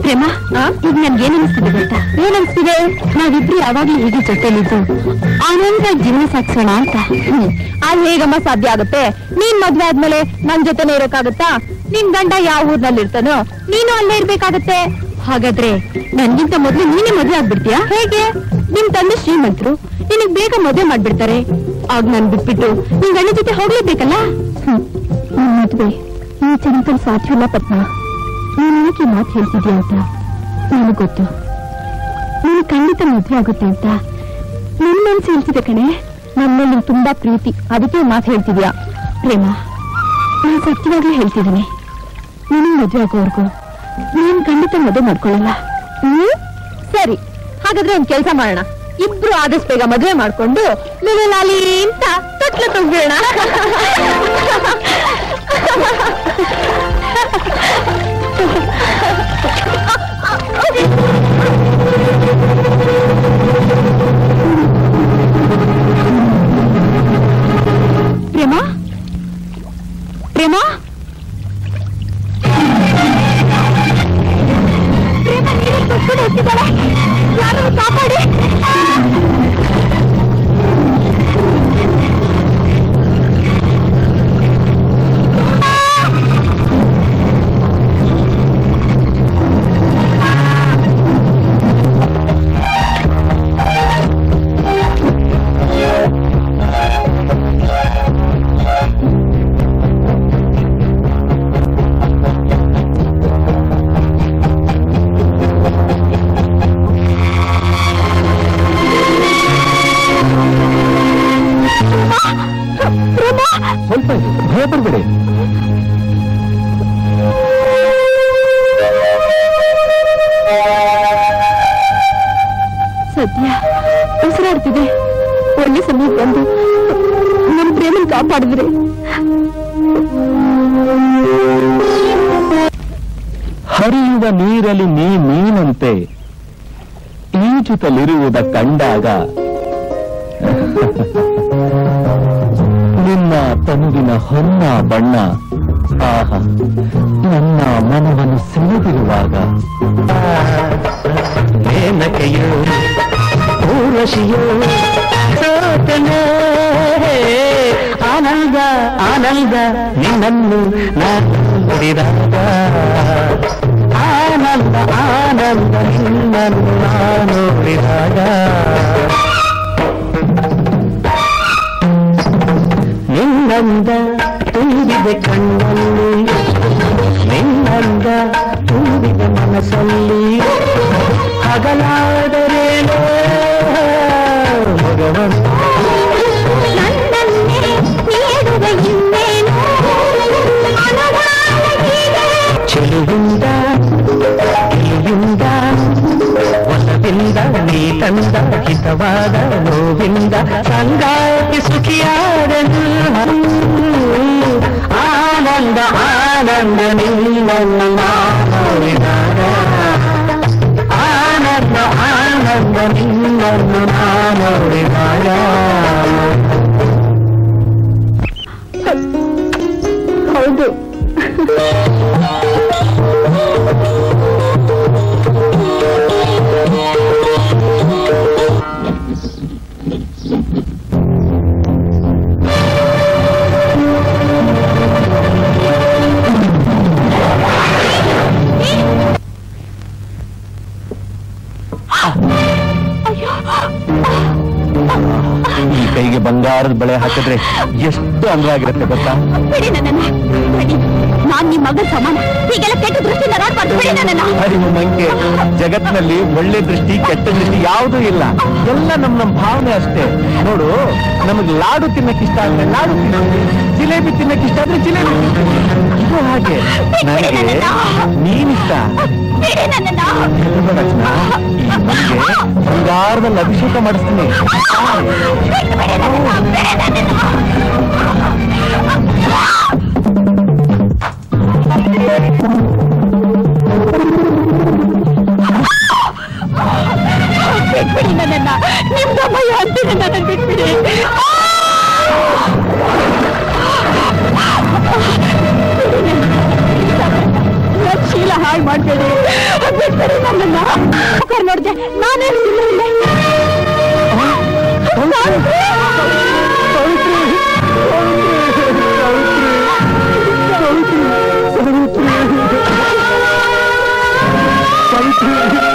ಪ್ರೇಮ, ಈಗ ನನ್ಗೆ ಏನಿಸ್ತಿದೆ ಗೊತ್ತಾ? ಏನನ್ಸ್ತಿದೆ? ನಾವಿಬ್ರು ಯಾವಾಗ್ಲೂ ಹೀಗೆ ಜೊತೆಲಿದ್ದು ಆನಂದ ಜೀವನ ಸಾಗಿಸೋಣ ಅಂತ. ಅದು ಹೇಗಮ್ಮ ಸಾಧ್ಯ ಆಗುತ್ತೆ? ನೀನ್ ಮದ್ವೆ ಆದ್ಮೇಲೆ ನನ್ ಜೊತೆನೆ ಇರೋಕ್ಕಾಗತ್ತಾ? ನಿನ್ ಗಂಡ ಯಾವ ಊರ್ನಲ್ಲಿ ಇರ್ತಾನೋ ನೀನು ಅಲ್ಲೇ ಇರ್ಬೇಕಾಗತ್ತೆ. ಹಾಗಾದ್ರೆ ನನ್ಗಿಂತ ಮೊದ್ಲು ನೀನೇ ಮದ್ವೆ ಆಗ್ಬಿಡ್ತೀಯಾ? ಹೇಗೆ? ನಿಮ್ ತಂದೆ ಶ್ರೀಮಂತರು, ನಿನಗ್ ಬೇಗ ಮದ್ವೆ ಮಾಡ್ಬಿಡ್ತಾರೆ. ಆಗ ನನ್ ಬಿಟ್ಬಿಟ್ಟು ನಿನ್ ಗಂಡ ಜೊತೆ ಹೋಗ್ಲೇಬೇಕಲ್ಲ. ಮದ್ವೆ ಈ ಜನಕಲ್ ಸಾಧ್ಯವಿಲ್ಲ ಪದ್ಮ. ನೀನ್ ಯಾಕೆ ಮಾತು ಹೇಳ್ತಿದ್ಯಾ ಅಂತ ನನಗ್ ಗೊತ್ತು. ನೀನು ಖಂಡಿತ ಮದ್ವೆ ಆಗುತ್ತೆ ಅಂತ ನನ್ ಮನ್ಸು ಹೇಳ್ತಿದೆ ಕಣೆ. ನನ್ನ ನಿನ್ ತುಂಬಾ ಪ್ರೀತಿ, ಅದಕ್ಕೆ ಮಾತು ಹೇಳ್ತಿದ್ಯಾ. ಪ್ರೇಮ, ನಾನು ಸತ್ಯವಾಗ್ಲೂ ಹೇಳ್ತಿದ್ದೀನಿ, ನೀನು ಮದ್ವೆ ಆಗೋವರೆಗೂ ನೀನ್ ಖಂಡಿತ ಮದುವೆ ಮಾಡ್ಕೊಳ್ಳಲ್ಲ. ಸರಿ, ಹಾಗಾದ್ರೆ ಒಂದ್ ಕೆಲ್ಸ ಮಾಡೋಣ. ಇಬ್ರು ಆದಷ್ಟು ಬೇಗ ಮದುವೆ ಮಾಡ್ಕೊಂಡು ಲಾಲಿ ಅಂತ ತೊಟ್ಲ ತುಂಬಿಡೋಣ. ಪ್ರೇಮ, ಪ್ರೇಮ, ಪ್ರೇಮ, ನೀರು ತೊಟ್ಕೊಂಡು ಹೋಗ್ತಿದ್ದಾಳೆ. ಯಾರು ಕಾಪಾಡಿ. ಸ್ವಲ್ಪ ಭಯ ಪಡ್ಬೇಡಿ. ಸದ್ಯ ಉಸಿರಾಡ್ತಿದೆ. ಒಳ್ಳೆ ಸಮಯ ಬಂದು ನನ್ನ ಪ್ರೇಮನ್ ಕಾಪಾಡಿದ್ರೆ. ಹರಿಯುವ ನೀರಲ್ಲಿ ನೀ ಮೀನಂತೆ ಈಜುತ್ತಲಿರುವುದ ಕಂಡಾಗ ನಿನ್ನ ತನುವಿನ ಹೊನ್ನ ಬಣ್ಣ ಆಹಾ ನನ್ನ ಮನವನ್ನು ಸೆಳೆದಿರುವಾಗ ಮೇನಕೆಯೋ ಊರ್ವಶಿಯೋ ಸೋತನೆ ಆನಂದ ಆನಂದ ನಿನ್ನನ್ನು ನೋಡಿದಾಗ ಆನಂದ ಆನಂದ ನಿನ್ನನ್ನು ನೋಡಿದಾಗ ನಿನ್ನಂದ ತುಂಬಿದೆ ಕಣ್ಣಲ್ಲಿ, ನಿನ್ನಂದ ತುಂಬಿದೆ ಮನಸ್ಸಲ್ಲಿ. ಹಗಲಾದರೇನೋ ಭಗವಂತ ಚೆಲುವಿಂದ ಕಿಲಿಯಿಂದ ಒಲವಿಂದ ನೀ ತಂದ ಹಿತವಾದ ನೋವಿಂದ ಸಂಗಾತಿ ಸುಖಿಯಾದನು. ಆನಂದ ಆನಂದ ನಿನ್ನನ್ನು ನೋಡಿದಾಗ ಆನಂದ ಆನಂದ ನಿನ್ನನ್ನು ನೋಡಿದಾಗ. ಹೌದು, ಈ ಕೈಗೆ ಬಂಗಾರದ ಬಳೆ ಹಾಕಿದ್ರೆ ಎಷ್ಟು ಅಂದವಾಗಿರುತ್ತೆ ಗೊತ್ತಾ? ಬಿಡಿ ನನ್ನನ್ನ, ಬಿಡಿ. ನಾನ್ ನಿಮ್ ಮಗನ ಸಮಾನ. ಹೀಗೆಲ್ಲ ಕೆಟ್ಟ ದೃಷ್ಟಿಯಿಂದ ನೋಡ್ಬಾರ್ದು. ಬಿಡಿ ನನ್ನನ್ನ. ಅರಿವು ಮಂಗೆ, ಜಗತ್ತಿನಲ್ಲಿ ಒಳ್ಳೆ ದೃಷ್ಟಿ ಕೆಟ್ಟ ದೃಷ್ಟಿ ಯಾವುದೂ ಇಲ್ಲ. ಎಲ್ಲ ನಮ್ಮ ಭಾವನೆ ಅಷ್ಟೇ. ನೋಡು, ನಮಗೆ ಲಾಡು ತಿನ್ನಕ್ಕಿಷ್ಟ ಆದ್ರೆ ಲಾಡು ತಿನ್ನಿ, ಜಿಲೇಬಿ ತಿನ್ನಕ್ಕಿಷ್ಟ ಆದ್ರೆ ಜಿಲೇಬಿ ಇದು ಹಾಗೆ. ನನಗೆ ನೀನಿಷ್ಟ. ರಚನಾ, ಈ ಮಂಗೆ ಬಂಗಾರದಲ್ಲಿ ಅಭಿಷೇಕ ಮಾಡಿಸ್ತೀನಿ. ಬಿಟ್ಬಿಡಿ ನನ್ನನ್ನ. ನಿಮ್ದಮ್ಮಯ್ಯ ಅಂತೀನಿ, ನನ್ನ ಬಿಟ್ಬಿಡಿ. ಮಾಡ್ಬೇಡಿ. ಬಿಟ್ಬಿಡಿ ನನ್ನನ್ನ. ಸರ್ ನೋಡ್ದೆ ನಾನೇನು ಸುಮ್ಮನೆ ಸಾವಿತ್ರಿ